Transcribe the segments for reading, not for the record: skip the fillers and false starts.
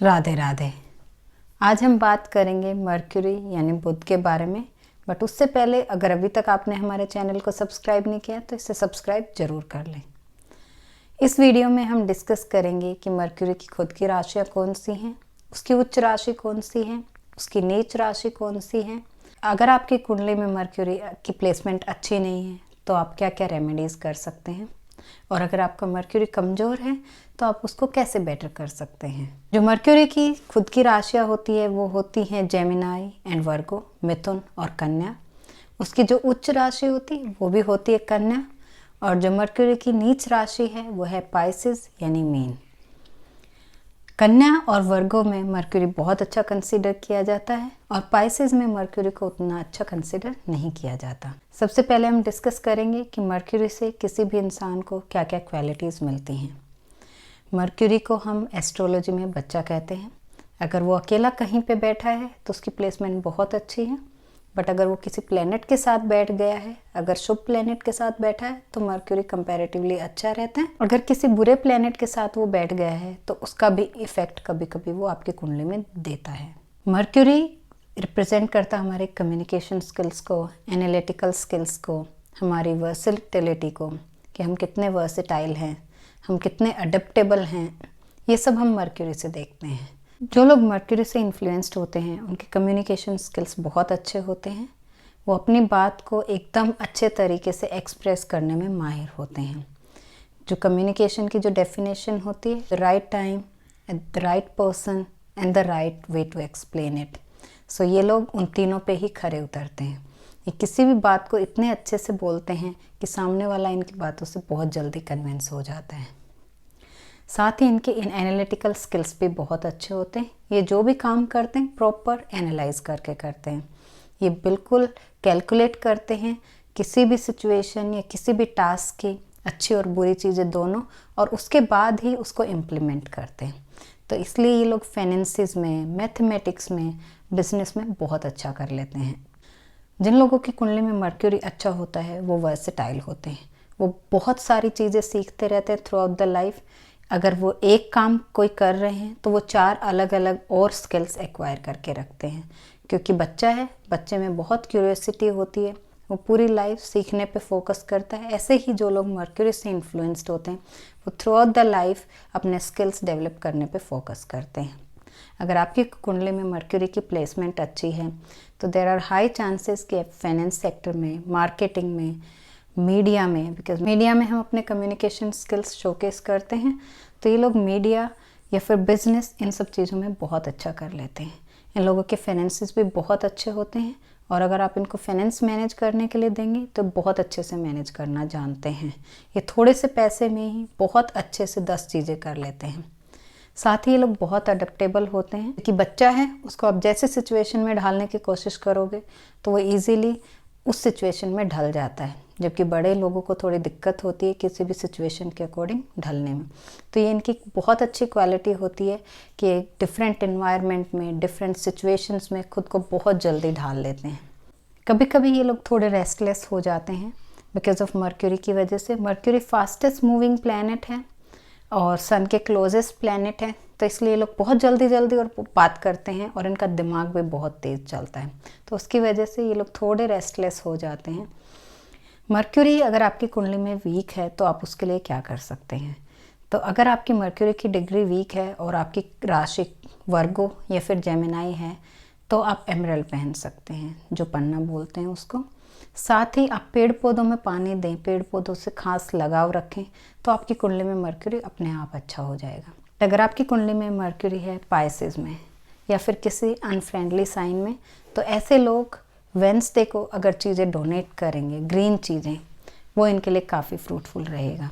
राधे राधे। आज हम बात करेंगे मर्क्यूरी यानी बुध के बारे में। बट उससे पहले अगर अभी तक आपने हमारे चैनल को सब्सक्राइब नहीं किया तो इसे सब्सक्राइब जरूर कर लें। इस वीडियो में हम डिस्कस करेंगे कि मर्क्यूरी की खुद की राशियाँ कौन सी हैं, उसकी उच्च राशि कौन सी है, उसकी नीच राशि कौन सी है। अगर आपकी कुंडली में मर्क्यूरी की प्लेसमेंट अच्छी नहीं है तो आप क्या क्या रेमेडीज़ कर सकते हैं, और अगर आपका मर्क्यूरी कमज़ोर है तो आप उसको कैसे बेटर कर सकते हैं। जो मर्क्यूरी की खुद की राशियाँ होती है वो होती हैं जेमिनाई एंड वर्गो, मिथुन और कन्या। उसकी जो उच्च राशि होती है वो भी होती है कन्या, और जो मर्क्यूरी की नीच राशि है वो है पाइसेस यानी मीन। कन्या और वर्गो में मर्क्यूरी बहुत अच्छा कंसीडर किया जाता है और पाइसेस में मर्क्यूरी को उतना अच्छा कंसीडर नहीं किया जाता। सबसे पहले हम डिस्कस करेंगे कि मर्क्यूरी से किसी भी इंसान को क्या क्या क्वालिटीज़ मिलती हैं। मर्क्यूरी को हम एस्ट्रोलॉजी में बच्चा कहते हैं। अगर वो अकेला कहीं पे बैठा है तो उसकी प्लेसमेंट बहुत अच्छी है, बट अगर वो किसी प्लेनेट के साथ बैठ गया है, अगर शुभ प्लेनेट के साथ बैठा है तो मर्क्यूरी कंपैरेटिवली अच्छा रहता है। अगर किसी बुरे प्लेनेट के साथ वो बैठ गया है तो उसका भी इफेक्ट कभी कभी वो आपकी कुंडली में देता है। मर्क्यूरी रिप्रेजेंट करता है हमारे कम्युनिकेशन स्किल्स को, एनालिटिकल स्किल्स को, हमारी वर्सेटिलिटी को, कि हम कितने वर्सेटाइल हैं, हम कितने अडेप्टेबल हैं। ये सब हम मर्क्यूरी से देखते हैं। जो लोग मर्क्यूरी से इन्फ्लुएंस्ड होते हैं उनके कम्युनिकेशन स्किल्स बहुत अच्छे होते हैं। वो अपनी बात को एकदम अच्छे तरीके से एक्सप्रेस करने में माहिर होते हैं। जो कम्युनिकेशन की जो डेफिनेशन होती है, the right time at the right person and the right way to explain it. So ये लोग उन तीनों पे ही खरे उतरते हैं। ये किसी भी बात को इतने अच्छे से बोलते हैं कि सामने वाला इनकी बातों से बहुत जल्दी कन्विंस हो जाता है। साथ ही इनके एनालिटिकल स्किल्स भी बहुत अच्छे होते हैं। ये जो भी काम करते हैं प्रॉपर एनालाइज करके करते हैं। ये बिल्कुल कैलकुलेट करते हैं किसी भी सिचुएशन या किसी भी टास्क की अच्छी और बुरी चीज़ें दोनों, और उसके बाद ही उसको इम्प्लीमेंट करते हैं। तो इसलिए ये लोग फाइनेंसिस में, मैथमेटिक्स में, बिजनेस में बहुत अच्छा कर लेते हैं। जिन लोगों की कुंडली में मर्क्यूरी अच्छा होता है वो वर्सेटाइल होते हैं। वो बहुत सारी चीज़ें सीखते रहते हैं थ्रू आउट द लाइफ। अगर वो एक काम कोई कर रहे हैं तो वो 4 अलग अलग और स्किल्स एक्वायर करके रखते हैं, क्योंकि बच्चा है, बच्चे में बहुत क्यूरियोसिटी होती है, वो पूरी लाइफ सीखने पे फोकस करता है। ऐसे ही जो लोग मर्क्यूरी से इन्फ्लुएंस्ड होते हैं वो थ्रू आउट द लाइफ अपने स्किल्स डेवलप करने पे फोकस करते हैं। अगर आपकी कुंडली में मर्क्यूरी की प्लेसमेंट अच्छी है तो देयर आर हाई चांसेस कि फाइनेंस सेक्टर में, मार्केटिंग में, मीडिया में, बिकॉज मीडिया में हम अपने कम्युनिकेशन स्किल्स शोकेस करते हैं, तो ये लोग मीडिया या फिर बिजनेस इन सब चीज़ों में बहुत अच्छा कर लेते हैं। इन लोगों के फाइनेंसेस भी बहुत अच्छे होते हैं, और अगर आप इनको फाइनेंस मैनेज करने के लिए देंगे तो बहुत अच्छे से मैनेज करना जानते हैं। ये थोड़े से पैसे में ही बहुत अच्छे से 10 चीज़ें कर लेते हैं। साथ ही ये लोग बहुत अडेप्टेबल होते हैं, कि बच्चा है उसको आप जैसे सिचुएशन में ढालने की कोशिश करोगे तो वो ईजीली उस सिचुएशन में ढल जाता है, जबकि बड़े लोगों को थोड़ी दिक्कत होती है किसी भी सिचुएशन के अकॉर्डिंग ढलने में। तो ये इनकी बहुत अच्छी क्वालिटी होती है कि डिफरेंट इन्वायरमेंट में, डिफरेंट सिचुएशंस में खुद को बहुत जल्दी ढाल लेते हैं। कभी कभी ये लोग थोड़े रेस्टलेस हो जाते हैं बिकॉज ऑफ मर्क्यूरी की वजह से। मर्क्यूरी फास्टेस्ट मूविंग प्लैनेट है और सन के क्लोजेस्ट प्लैनेट है, तो इसलिए ये लोग बहुत जल्दी जल्दी और बात करते हैं और इनका दिमाग भी बहुत तेज़ चलता है, तो उसकी वजह से ये लोग थोड़े रेस्टलेस हो जाते हैं। मर्क्यूरी अगर आपकी कुंडली में वीक है तो आप उसके लिए क्या कर सकते हैं। तो अगर आपकी मर्क्यूरी की डिग्री वीक है और आपकी राशि वर्गो या फिर जेमिनाई है तो आप एमरल्ड पहन सकते हैं, जो पन्ना बोलते हैं उसको। साथ ही आप पेड़ पौधों में पानी दें, पेड़ पौधों से खास लगाव रखें, तो आपकी कुंडली में मर्क्यूरी अपने आप अच्छा हो जाएगा। अगर आपकी कुंडली में मर्क्यूरी है पाइसेस में या फिर किसी अनफ्रेंडली साइन में, तो ऐसे लोग वेंसडे को अगर चीज़ें डोनेट करेंगे, ग्रीन चीज़ें, वो इनके लिए काफ़ी फ्रूटफुल रहेगा।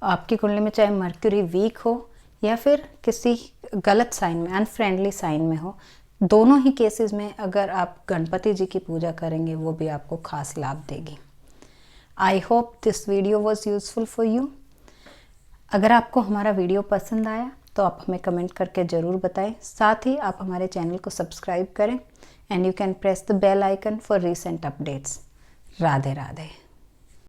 आपकी कुंडली में चाहे मर्क्यूरी वीक हो या फिर किसी गलत साइन में, अनफ्रेंडली साइन में हो, दोनों ही केसेस में अगर आप गणपति जी की पूजा करेंगे वो भी आपको खास लाभ देगी। I hope this video was useful for you. अगर आपको हमारा वीडियो पसंद आया तो आप हमें कमेंट करके ज़रूर बताएं। साथ ही आप हमारे चैनल को सब्सक्राइब करें and you can press the bell icon for recent updates. Radhe Radhe.